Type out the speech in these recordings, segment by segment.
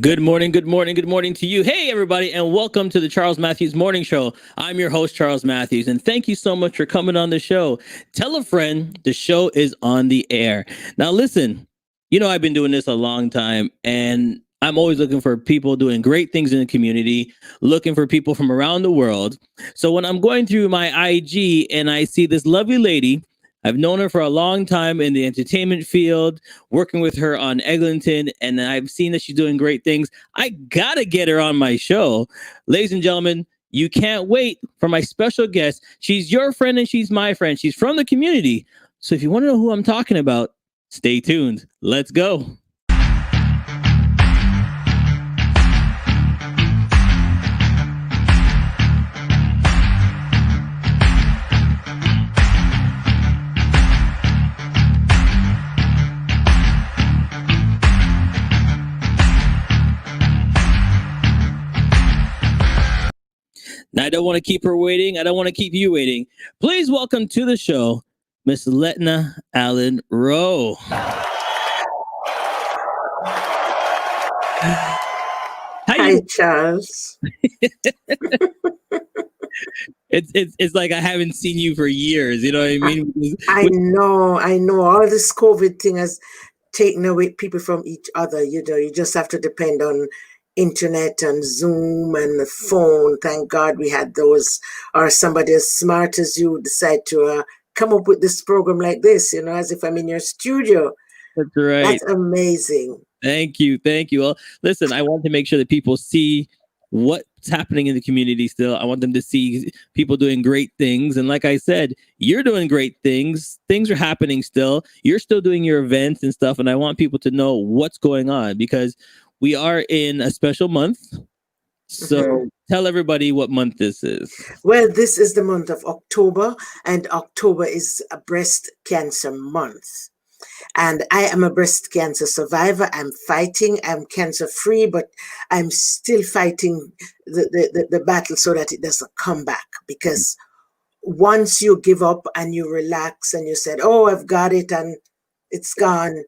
Good morning, good morning, good morning to you. Hey, everybody, and welcome to the Charles Matthews Morning Show. I'm your host, Charles Matthews, and thank you so much for coming on the show. Tell a friend the show is on the air. Now, listen, I've been doing this a long time, and I'm always looking for people doing great things in the community, looking for people from around the world. So when I'm going through my IG and I see this lovely lady, I've known her for a long time in the entertainment field, working with her on Eglinton, and I've seen that she's doing great things. I gotta get her on my show. Ladies and gentlemen, you can't wait for my special guest. She's your friend and she's my friend. She's from the community. So if you want to know who I'm talking about, stay tuned. Let's go. Now, I don't want to keep her waiting. I don't want to keep you waiting. Please welcome to the show, Ms Letna Allen-Rowe. Hi, Charles. It's like I haven't seen you for years. You know what I mean? I know. All this COVID thing has taken away people from each other. You just have to depend on internet and Zoom and the phone. Thank God we had those. Or somebody as smart as you decide to come up with this program like this. As if I'm in your studio. That's right. That's amazing. Thank you. Well, listen, I want to make sure that people see what's happening in the community still. I want them to see people doing great things. And like I said, you're doing great things. Things are happening still. You're still doing your events and stuff. And I want people to know what's going on because we are in a special month. So tell everybody what month this is. Well, this is the month of October, and October is a breast cancer month. And I am a breast cancer survivor. I'm fighting. I'm cancer free, but I'm still fighting the battle so that it doesn't come back. Because once you give up and you relax and you said, "Oh, I've got it," and it's gone,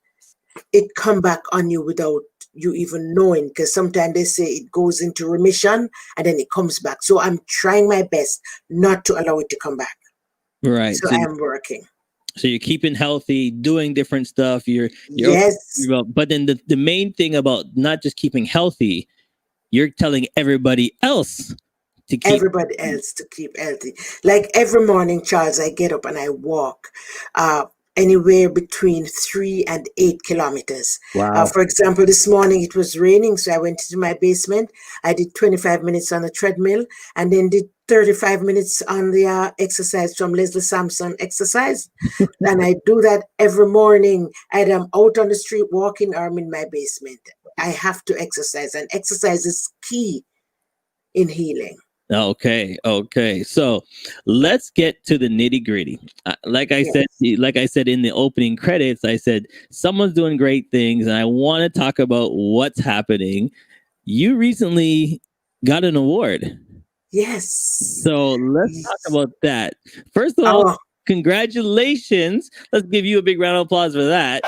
it come back on you without you even knowing. Because sometimes they say it goes into remission and then it comes back. So I'm trying my best not to allow it to come back. Right. So I am working. So you're keeping healthy, doing different stuff. Yes. But then the main thing about not just keeping healthy, you're telling everybody else to keep healthy. Like every morning, Charles, I get up and I walk anywhere between 3 and 8 kilometers. Wow. For example, this morning it was raining, so I went into my basement. I did 25 minutes on the treadmill and then did 35 minutes on the exercise from Leslie Sampson exercise. And I do that every morning. Either I'm out on the street walking or I'm in my basement. I have to exercise, and exercise is key in healing. Okay. So let's get to the nitty gritty. Like I said in the opening credits, I said someone's doing great things, and I want to talk about what's happening. You recently got an award. Yes. So let's talk about that. First of all, congratulations. Let's give you a big round of applause for that.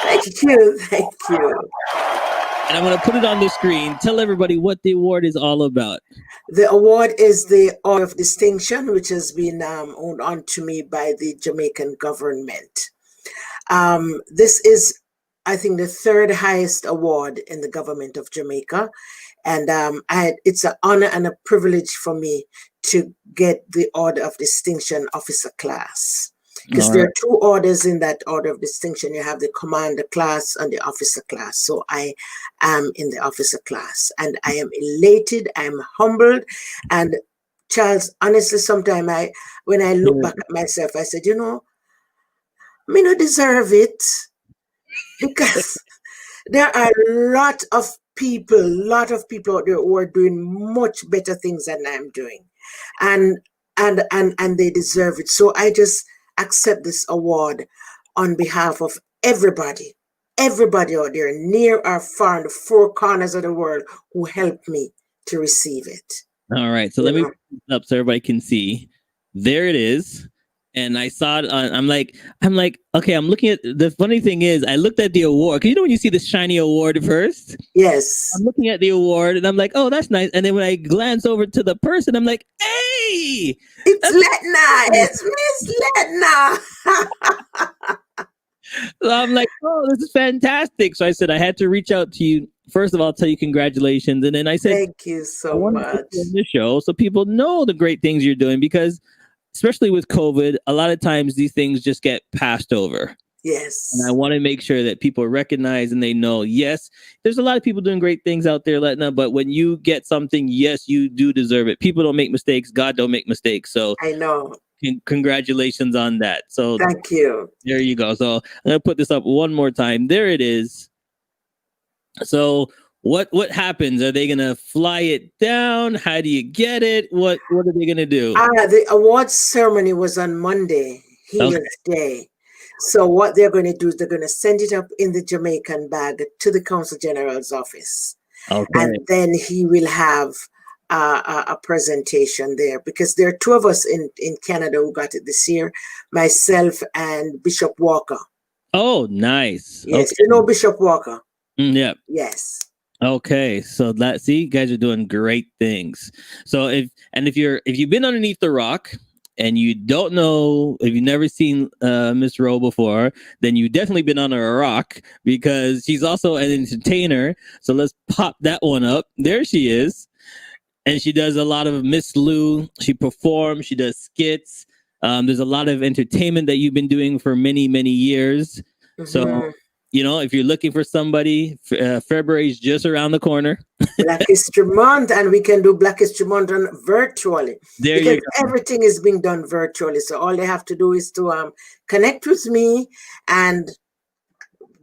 Thank you. And I'm going to put it on the screen. Tell everybody what the award is all about. The award is the Order of Distinction, which has been owned on to me by the Jamaican government. This is, I think, the third highest award in the government of Jamaica. And it's an honor and a privilege for me to get the Order of Distinction Officer class. Because there are 2 orders in that Order of Distinction. You have the Commander class and the Officer class. So I am in the Officer class. And I am elated, I'm humbled. And Charles, honestly, sometimes when I look back at myself, I said, I don't deserve it. Because there are a lot of people out there who are doing much better things than I'm doing. And they deserve it. So I just accept this award on behalf of everybody out there, near or far, in the 4 corners of the world, who helped me to receive it. All right. So let me put it up so everybody can see. There it is. and I saw it. I'm like, okay. I'm looking at the funny thing is, I looked at the award because you know when you see the shiny award first, Yes. I'm looking at the award and I'm like, oh, that's nice. And then when I glance over to the person, I'm like, hey, It's that's Letna. It's Miss Letna. so I'm like, oh, this is fantastic. So I said I had to reach out to you. First of all, tell you congratulations. And then I said, Thank you I so want to put much. you on the show so people know the great things you're doing because especially with COVID, a lot of times these things just get passed over. And I Yes. want to make sure that people recognize and they know, yes, there's a lot of people doing great things out there, Letna, but when you get something, yes, you do deserve it. People don't make mistakes. God don't make mistakes. So I know. congratulations on that. So Thank you. there you go. So I'm going to put this up one more time. There it is. So what happens? Are they gonna fly it down? How do you get it? What are they gonna do? The awards ceremony was on Monday, Okay. Healers Day. So what they're going to do is they're going to send it up in the Jamaican bag to the Consul General's office, Okay. and then he will have a presentation there because there are two of us in Canada who got it this year, myself and Bishop Walker. Oh, nice. Yes, Okay. you know Bishop Walker. Yeah. Yes. Okay. So that see, you guys are doing great things. So if you've been underneath the rock and you don't know if you've never seen Miss Rowe before, then you've definitely been under a rock because she's also an entertainer. So let's pop that one up. There she is. And she does a lot of Miss Lou. She performs. She does skits. There's a lot of entertainment that you've been doing for many, many years. So, you know, if you're looking for somebody, February is just around the corner. Black History Month, and we can do Black History Month virtually There because you go. everything is being done virtually. So all they have to do is to connect with me, and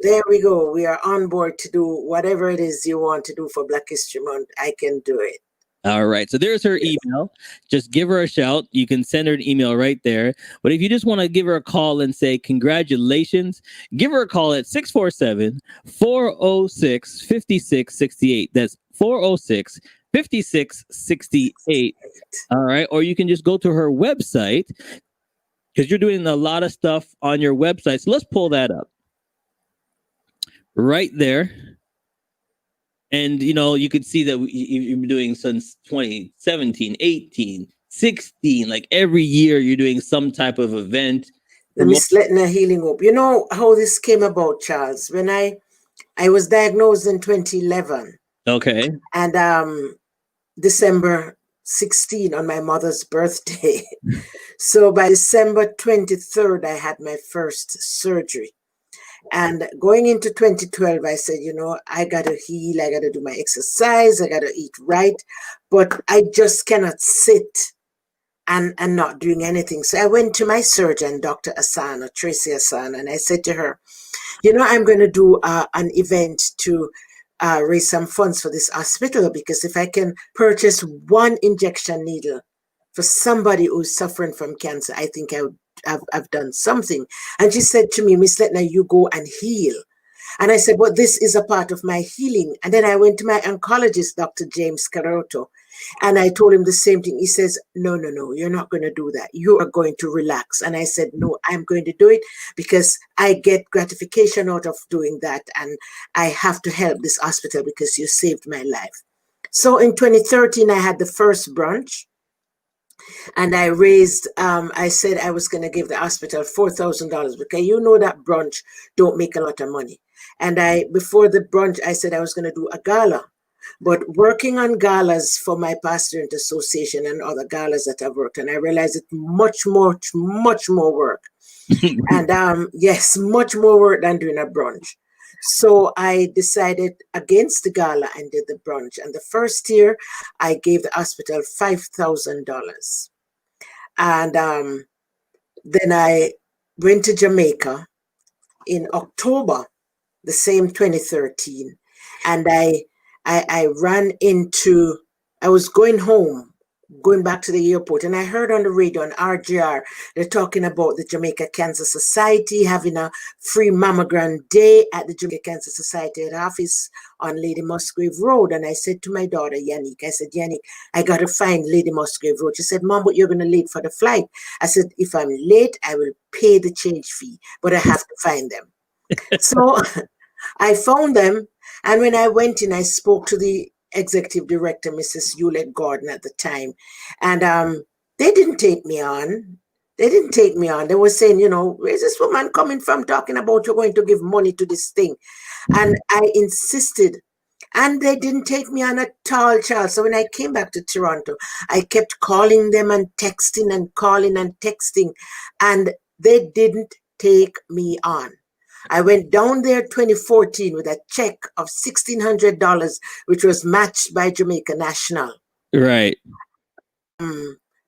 there we go. We are on board to do whatever it is you want to do for Black History Month. I can do it. All right. So there's her Yes. email. Just give her a shout. You can send her an email right there. But if you just want to give her a call and say congratulations, give her a call at 647-406-5668. That's 406-5668. All right. Or you can just go to her website because you're doing a lot of stuff on your website. So let's pull that up. Right there. And, you know, you could see that you've been doing since 2017, 18, 16. Like every year you're doing some type of event. The Ms Letna Healing Hope. You know how this came about, Charles? When I was diagnosed in 2011. Okay. And December 16 on my mother's birthday. So by December 23rd, I had my first surgery. And going into 2012, I said, you know, I got to heal. I got to do my exercise. I got to eat right. But I just cannot sit and not doing anything. So I went to my surgeon, Dr. Asana, Tracy Asana, and I said to her, you know, I'm going to do an event to raise some funds for this hospital because if I can purchase one injection needle for somebody who's suffering from cancer, I think I've done something. And she said to me, Ms. Letna, you go and heal. And I said, well, this is a part of my healing. And then I went to my oncologist, Dr. James Caroto, and I told him the same thing. He says, no, you're not going to do that. You are going to relax. And I said, no, I'm going to do it because I get gratification out of doing that. And I have to help this hospital because you saved my life. So in 2013, I had the first brunch. And I raised, I said I was going to give the hospital $4,000 because you know that brunch don't make a lot of money. And before the brunch, I said I was going to do a gala. But working on galas for my pastorate association and other galas that I've worked on, I realized it's much more work. And yes, much more work than doing a brunch. So I decided against the gala and did the brunch. And the first year, I gave the hospital $5,000. And then I went to Jamaica in October, the same 2013. And I ran into, I was going home going back to the airport, and I heard on the radio on RGR, they're talking about the Jamaica Cancer Society having a free mammogram day at the Jamaica Cancer Society at office on Lady Musgrave Road. And I said to my daughter, Yannick, I said, Yannick, I got to find Lady Musgrave Road. She said, Mom, but you're going to late for the flight. I said, if I'm late, I will pay the change fee, but I have to find them. So I found them. And when I went in, I spoke to the executive director, Mrs. Hewlett Gordon at the time. And they didn't take me on. They were saying, where's this woman coming from talking about you're going to give money to this thing? And I insisted. And they didn't take me on at all, Charles. So when I came back to Toronto, I kept calling them and texting and calling and texting. And they didn't take me on. I went down there 2014 with a check of $1,600, which was matched by Jamaica National. Right.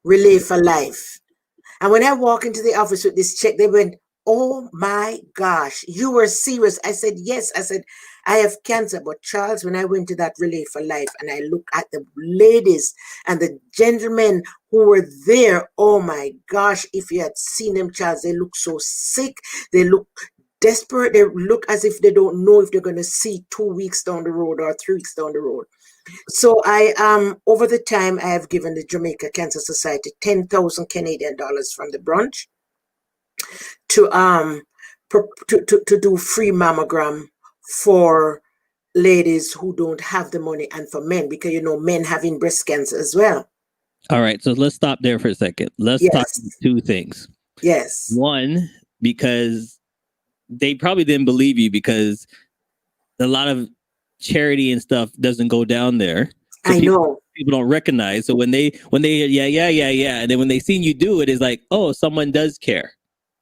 Relay for Life. And when I walked into the office with this check, they went, oh my gosh, you were serious. I said, yes. I said, I have cancer. But Charles, when I went to that Relay for Life and I looked at the ladies and the gentlemen who were there, oh my gosh, if you had seen them, Charles, they look so sick. They look desperate. They look as if they don't know if they're going to see 2 weeks down the road or 3 weeks down the road. So I over the time I have given the Jamaica Cancer Society 10,000 Canadian dollars from the branch to do free mammogram for ladies who don't have the money, and for men, because men having breast cancer as well. All right, so let's stop there for a second. Let's talk two things. Yes. One, because they probably didn't believe you because a lot of charity and stuff doesn't go down there. So I know. People don't recognize. So when they yeah. And then when they seen you do it, it's like, oh, someone does care.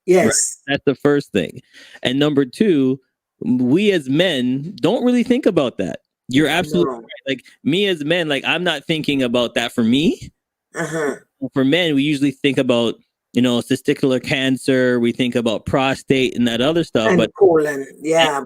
Yes. Right? That's the first thing. And number two, we as men don't really think about that. You're absolutely right. Like me as men, like I'm not thinking about that for me. For men, we usually think about testicular cancer, we think about prostate and that other stuff. And colon,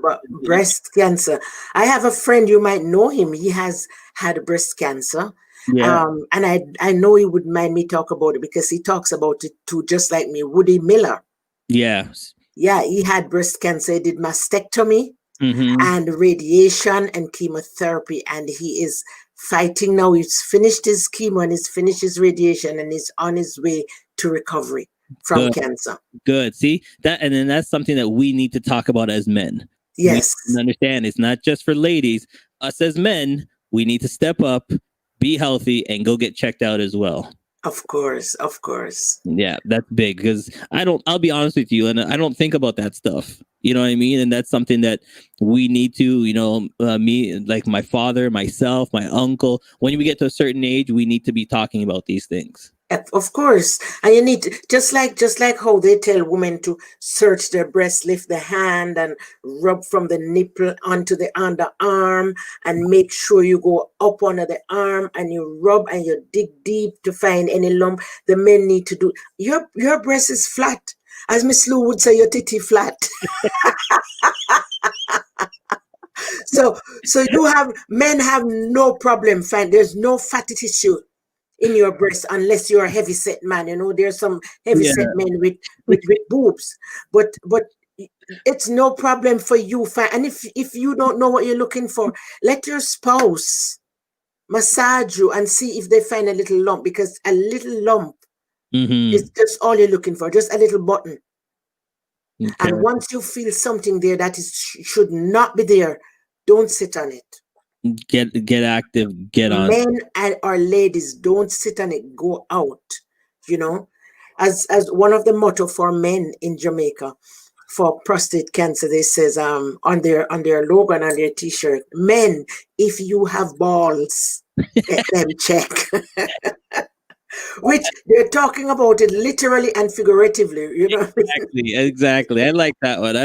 but breast cancer. I have a friend, you might know him. He has had breast cancer. Yeah. And I know he wouldn't mind me talk about it because he talks about it too, just like me. Woody Miller. Yes. Yeah, he had breast cancer. He did mastectomy and radiation and chemotherapy. And he is fighting now. He's finished his chemo and he's finished his radiation and he's on his way to recovery from cancer. Good. See that, and then that's something that we need to talk about as men. Yes. We understand it's not just for ladies. Us as men, we need to step up, be healthy, and go get checked out as well. Of course. Yeah, that's big because I'll be honest with you, and I don't think about that stuff. You know what I mean? And that's something that we need to, me, like my father, myself, my uncle, when we get to a certain age, we need to be talking about these things. Of course. And you need to, just like how they tell women to search their breast, lift the hand and rub from the nipple onto the underarm and make sure you go up under the arm and you rub and you dig deep to find any lump. The men need to do. Your breast is flat. As Miss Lou would say, your titty flat. So men have no problem there's no fatty tissue in your breast unless you're a heavy set man. There's some heavy set men with boobs, but it's no problem for you. And if you don't know what you're looking for, let your spouse massage you and see if they find a little lump, because a little lump is just all you're looking for, just a little button. Okay. And once you feel something there that should not be there, don't sit on it. Get active, get on. Men or ladies, don't sit on it, go out. As one of the motto for men in Jamaica for prostate cancer, they says on their logo and on their t-shirt, men, if you have balls, get them checked. Which they're talking about it literally and figuratively, Exactly. I like that one.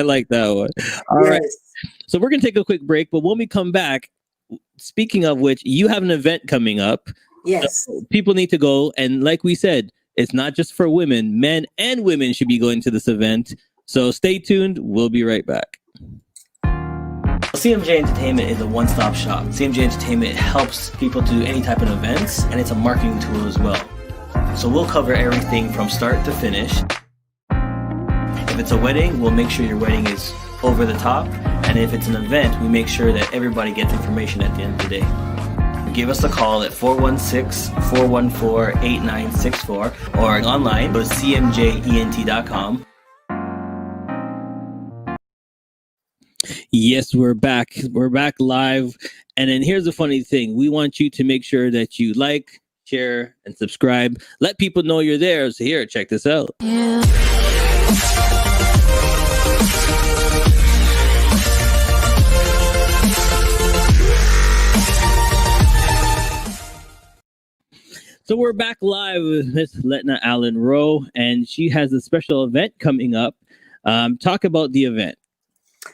All right. So we're going to take a quick break, but when we come back, speaking of which, you have an event coming up. Yes. So people need to go. And like we said, it's not just for women. Men and women should be going to this event. So stay tuned. We'll be right back. CMJ Entertainment is a one-stop shop. CMJ Entertainment helps people do any type of events, and it's a marketing tool as well. So we'll cover everything from start to finish. If it's a wedding, we'll make sure your wedding is over the top. And if it's an event, we make sure that everybody gets information at the end of the day. Give us a call at 416-414-8964 or online, go to cmjent.com. Yes, we're back. We're back live. And then here's the funny thing. We want you to make sure that you like, share, and subscribe. Let people know you're there. So here, check this out. Yeah. So we're back live with Ms Letna Allen-Rowe, and she has a special event coming up. Talk about the event.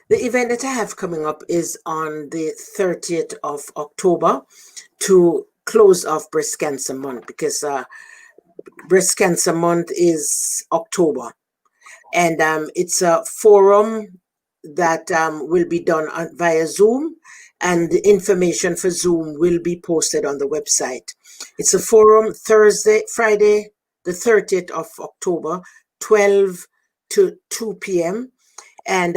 The event that I have coming up is on the 30th of October to close off Breast Cancer Month, because Breast Cancer Month is October. And it's a forum that will be done via Zoom, and the information for Zoom will be posted on the website. It's a forum Friday, the 30th of October, 12 to 2 p.m. And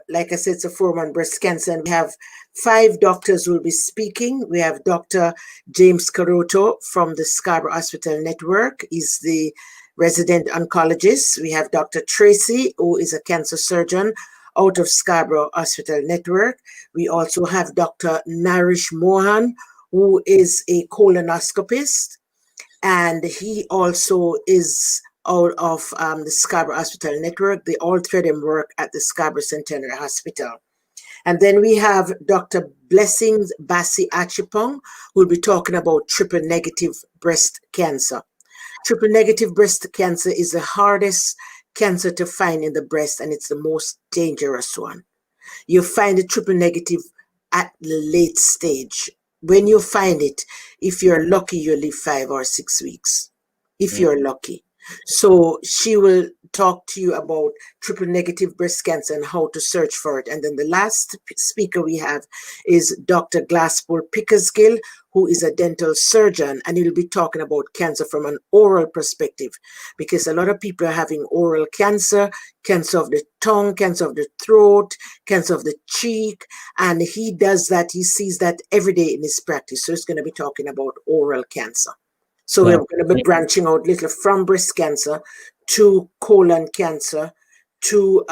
like I said, it's a forum on breast cancer. And we have 5 doctors who will be speaking. We have Dr. James Caroto from the Scarborough Hospital Network. He's the resident oncologist. We have Dr. Tracy, who is a cancer surgeon out of Scarborough Hospital Network. We also have Dr. Narish Mohan, who is a colonoscopist, and he also is out of the Scarborough Hospital Network. They all three of them work at the Scarborough Centenary Hospital. And then we have Dr. Blessings Bassi Achipong, who will be talking about triple negative breast cancer. Triple negative breast cancer is the hardest cancer to find in the breast, and it's the most dangerous one. You find the triple negative at the late stage. When you find it, if you're lucky, you live 5 or 6 weeks, if you're lucky. So she will talk to you about triple negative breast cancer and how to search for it. And then the last speaker we have is Dr. Glasspool Pickersgill, who is a dental surgeon, and he'll be talking about cancer from an oral perspective, because a lot of people are having oral cancer, cancer of the tongue, cancer of the throat, cancer of the cheek, and he does that. He sees that every day in his practice. So he's going to be talking about oral cancer. So we're going to be branching out little from breast cancer to colon cancer to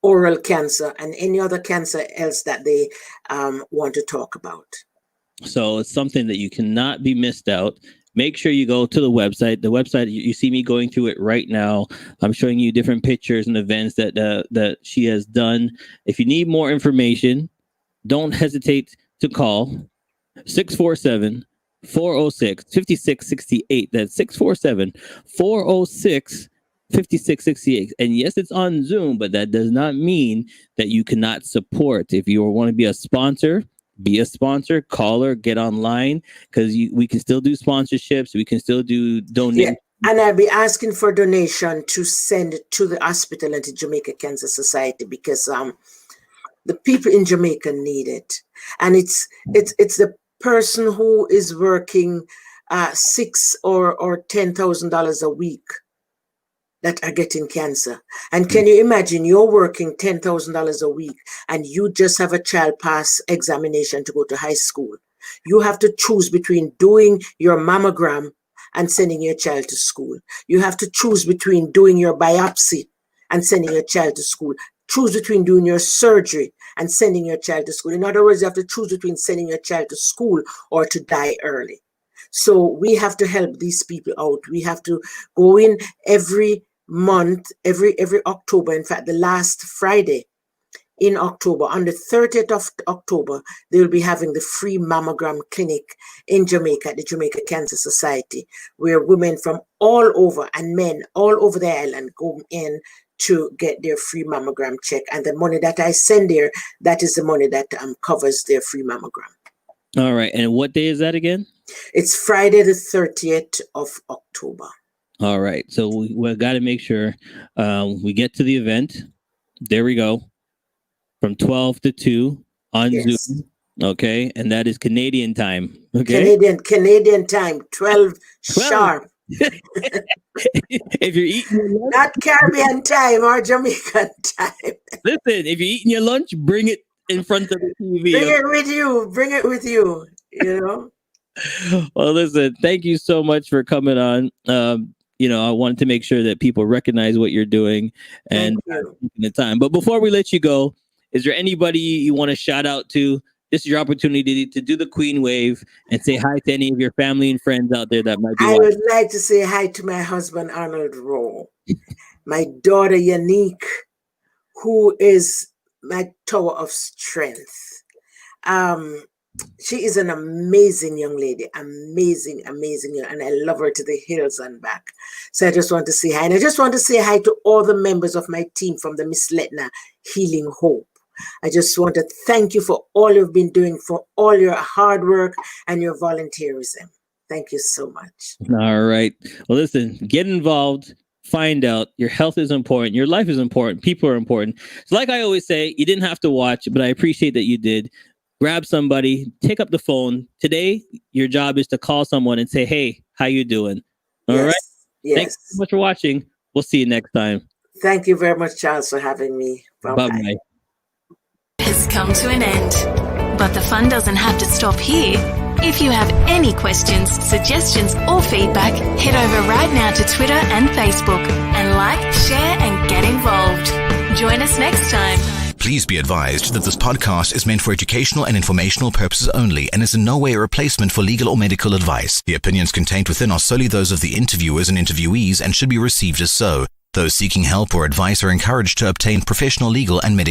oral cancer and any other cancer else that they want to talk about. So it's something that you cannot be missed out. Make sure you go to the website. The website, you see me going through it right now. I'm showing you different pictures and events that she has done. If you need more information, don't hesitate to call 647-406-5668. That's 647-406-5668. And yes, it's on Zoom, but that does not mean that you cannot support. If you want to be a sponsor, caller, get online, because we can still do sponsorships. We can still do donations. Yeah. And I'll be asking for donation to send to the hospital and to Jamaica Cancer Society, because the people in Jamaica need it. And it's the person who is working $6,000 or $10,000 a week that are getting cancer. And can you imagine, you're working $10,000 a week and you just have a child pass examination to go to high school. You have to choose between doing your mammogram and sending your child to school. You have to choose between doing your biopsy and sending your child to school. Choose between doing your surgery and sending your child to school. In other words, you have to choose between sending your child to school or to die early. So we have to help these people out. We have to go in every month, every October. In fact, the last Friday in October, on the 30th of October, they will be having the free mammogram clinic in Jamaica, at the Jamaica Cancer Society, where women from all over and men all over the island go in to get their free mammogram check. And the money that I send there, that is the money that covers their free mammogram. All right. And what day is that again? It's Friday, the 30th of October. All right. So we got to make sure we get to the event. There we go. from 12 to 2 on Yes. Zoom. Okay. And that is Canadian time. Okay. Canadian time, 12 sharp. If you're eating your lunch, Not Caribbean time or Jamaican time. listen, if you're eating your lunch, bring it in front of the TV. Bring it with you. Bring it with you. You know? Well, listen, thank you so much for coming on. I wanted to make sure that people recognize what you're doing and taking the time. But before we let you go, is there anybody you want to shout out to? This is your opportunity to do the Queen wave and say hi to any of your family and friends out there that might be watching. I would like to say hi to my husband, Arnold Rowe, my daughter, Unique, who is my tower of strength. She is an amazing young lady, amazing, and I love her to the hills and back. So I just want to say hi. And I just want to say hi to all the members of my team from the Ms Letna Healing Hope. I just want to thank you for all you've been doing, for all your hard work and your volunteerism. Thank you so much. All right. Well, listen, get involved. Find out. Your health is important. Your life is important. People are important. So like I always say, you didn't have to watch, but I appreciate that you did. Grab somebody, pick up the phone. Today, your job is to call someone and say, hey, how you doing? All right. Yes. Thanks so much for watching. We'll see you next time. Thank you very much, Charles, for having me. Bye-bye. Has come to an end, but the fun doesn't have to stop here. If you have any questions, suggestions, or feedback, head over right now to Twitter and Facebook and like, share, and get involved. Join us next time. Please be advised that this podcast is meant for educational and informational purposes only and is in no way a replacement for legal or medical advice. The opinions contained within are solely those of the interviewers and interviewees and should be received as so. Those seeking help or advice are encouraged to obtain professional legal and medical